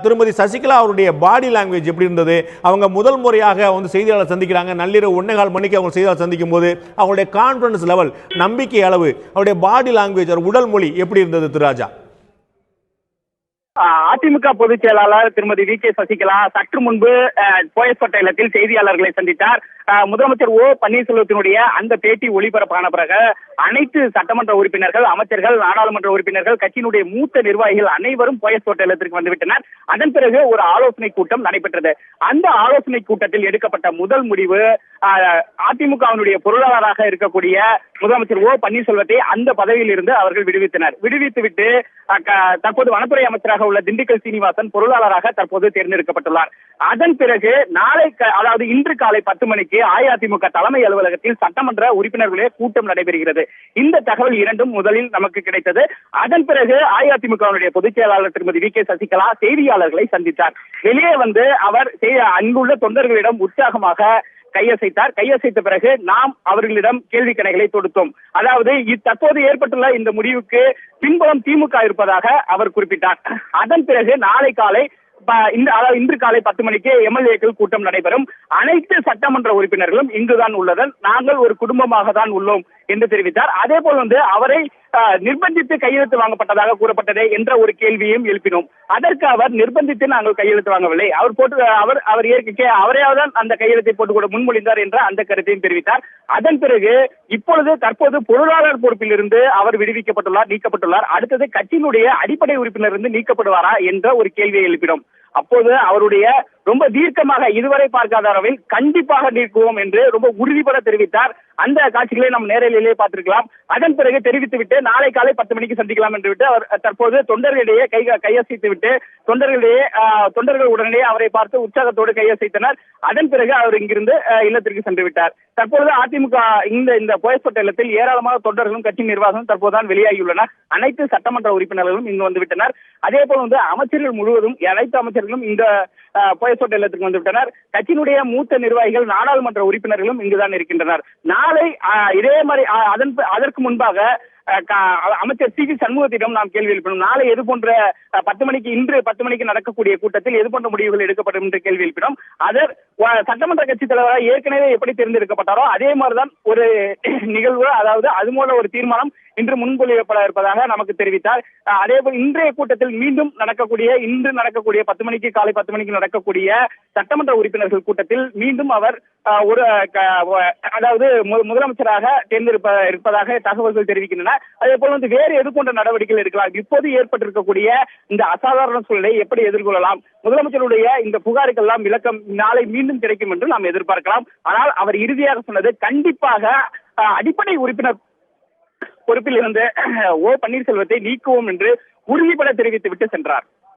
திருமதி சசிகலா அவருடைய body language எப்படி இருந்தது? அவங்க முதல் முறையாக வந்து செய்தியாளர் சந்திக்கிறாங்க, நள்ளிரவு 1:15 மணிக்கு அவங்க செய்தியாளர் சந்திக்கும் போது அவங்களுடைய கான்பிடன்ஸ் லெவல், நம்பிக்கை அளவு, அவருடைய பாடி லாங்குவேஜ், உடல் மொழி எப்படி இருந்தது திருராஜா? அதிமுக பொதுச் செயலாளர் திருமதி வி கே சசிகலா சற்று முன்பு போயஸ் இல்லத்தில் செய்தியாளர்களை சந்தித்தார். முதலமைச்சர் ஓ பன்னீர்செல்வத்தினுடைய அந்த பேட்டி ஒளிபரப்பான பிறகு அனைத்து சட்டமன்ற உறுப்பினர்கள், அமைச்சர்கள், நாடாளுமன்ற உறுப்பினர்கள், கட்சியினுடைய மூத்த நிர்வாகிகள் அனைவரும் போயஸ் இல்லத்திற்கு வந்துவிட்டனர். அதன் பிறகு ஒரு ஆலோசனை கூட்டம் நடைபெற்றது. அந்த ஆலோசனை கூட்டத்தில் எடுக்கப்பட்ட முதல் முடிவு, அதிமுகவினுடைய பொருளாளராக இருக்கக்கூடிய முதலமைச்சர் ஓ பன்னீர்செல்வத்தை அந்த பதவியில் இருந்து அவர்கள் விடுவித்தனர். விடுவித்துவிட்டு தற்போது வனத்துறை அமைச்சராக உள்ள திண்டுக்கல் சீனிவாசன் பொருளாளராக தற்போது தேர்ந்தெடுக்கப்பட்டுள்ளார். அதன் பிறகு நாளை, அதாவது இன்று காலை 10 மணிக்கு அஇஅதிமுக தலைமை அலுவலகத்தில் சட்டமன்ற உறுப்பினர்களுடைய கூட்டம் நடைபெறுகிறது. இந்த தகவல் இரண்டும் முதலில் நமக்கு கிடைத்தது. அதன் பிறகு அஇஅதிமுகவுடைய பொதுச் செயலாளர் திருமதி வி கே சசிகலா செய்தியாளர்களை சந்தித்தார். வெளியே வந்து அவர் அங்குள்ள தொண்டர்களிடம் உற்சாகமாக கையசைத்தார். கையசைத்த பிறகு நாம் அவர்களிடம் கேள்வி கணைகளை தொடுத்தோம். அதாவது தற்போது ஏற்பட்டுள்ள இந்த முடிவுக்கு பின்புலம் திமுக இருப்பதாக அவர் குறிப்பிட்டார். அதன் பிறகு நாளை காலை இன்று காலை 10 மணிக்கு எம்எல்ஏக்கள் கூட்டம் நடைபெறும். அனைத்து சட்டமன்ற உறுப்பினர்களும் இங்குதான் உள்ளனர், நாங்கள் ஒரு குடும்பமாக தான் உள்ளோம் என்று தெரிவித்தார். அதே போல் வந்து அவரை நிர்பந்தித்து கையெழுத்து வாங்கப்பட்டதாக கூறப்பட்டதே என்ற ஒரு கேள்வியும் எழுப்பினோம். அதற்கு அவர் நிர்பந்தித்து நாங்கள் கையெழுத்து வாங்கவில்லை, அவரையாவது அந்த கையெழுத்தை போட்டுக்கொள்ள முன்மொழிந்தார் என்ற அந்த கருத்தையும் தெரிவித்தார். அதன் பிறகு தற்போது பொருளாளர் பொறுப்பில் இருந்து அவர் நீக்கப்பட்டுள்ளார். அடுத்தது கட்சியினுடைய அடிப்படை உறுப்பினர் இருந்து நீக்கப்படுவாரா என்ற ஒரு கேள்வியை எழுப்பினோம். அப்போது அவருடைய ரொம்ப தீர்க்கமாக இதுவரை பார்க்காத அளவில் கண்டிப்பாக நீக்குவோம் என்று ரொம்ப உறுதிபட தெரிவித்தார். அந்த காட்சிகளை நாம் நேரடியிலே பார்த்திருக்கலாம். அதன் பிறகு தெரிவித்துவிட்டு நாளை காலை 10 மணிக்கு சந்திக்கலாம் என்று விட்டு அவர் தற்போது தொண்டர்களிடையே கையசைத்து விட்டு தொண்டர்கள் உடனே அவரை பார்த்து உற்சாகத்தோடு கையசைத்தனர். அதன் பிறகு அவர் இங்கிருந்து இல்லத்திற்கு சென்று விட்டார். தற்பொழுது அதிமுக இந்த போயஸ் இல்லத்தில் ஏராளமான தொண்டர்களும் கட்சி நிர்வாகம் தற்போதுதான் வெளியாகியுள்ளனர். அனைத்து சட்டமன்ற உறுப்பினர்களும் இங்கு வந்துவிட்டனர். அதே போல வந்து அமைச்சர்கள் முழுவதும் அனைத்து அமைச்சர்களும் இந்த போயஸ் இல்லத்திற்கு வந்துவிட்டனர். கட்சியினுடைய மூத்த நிர்வாகிகள், நாடாளுமன்ற உறுப்பினர்களும் இங்குதான் இருக்கின்றனர். நாளை இதே மாதிரி அதற்கு முன்பாக அமைச்சர் சி வி சண்முகத்திடம் நாம் கேள்வி எழுப்பினோம். நாளை எது போன்ற இன்று 10 மணிக்கு நடக்கக்கூடிய கூட்டத்தில் எது போன்ற முடிவுகள் எடுக்கப்படும் என்று கேள்வி எழுப்பினோம். அதர் சட்டமன்ற கட்சி தலைவராக ஏற்கனவே எப்படி தேர்ந்தெடுக்கப்பட்டாரோ அதே மாதிரிதான் ஒரு நிகழ்வு, அதாவது அது போல ஒரு தீர்மானம் இன்று முன்மொழியப்பட இருப்பதாக நமக்கு தெரிவித்தார். அதேபோல் இன்றைய கூட்டத்தில் இன்று நடக்கக்கூடிய 10 மணிக்கு காலை 10 மணிக்கு நடக்கக்கூடிய சட்டமன்ற உறுப்பினர்கள் கூட்டத்தில் மீண்டும் அவர் அதாவது முதலமைச்சராக இருப்பதாக தகவல்கள் தெரிவிக்கின்றன. அதே போல வந்து வேறு எது போன்ற நடவடிக்கைகள் எடுக்கலாம், இப்போது ஏற்பட்டிருக்கக்கூடிய இந்த அசாதாரண சூழலை எப்படி எதிர்கொள்ளலாம், முதலமைச்சருடைய இந்த புகாருக்கெல்லாம் விளக்கம் நாளை மீண்டும் கிடைக்கும் என்று நாம் எதிர்பார்க்கலாம். ஆனால் அவர் இறுதியாக சொன்னது கண்டிப்பாக அடிப்படை உறுப்பினர் பொறுப்பில் இருந்து ஓ பன்னீர்செல்வத்தை நீக்குவோம் என்று உறுதிபட தெரிவித்து விட்டு சென்றார்.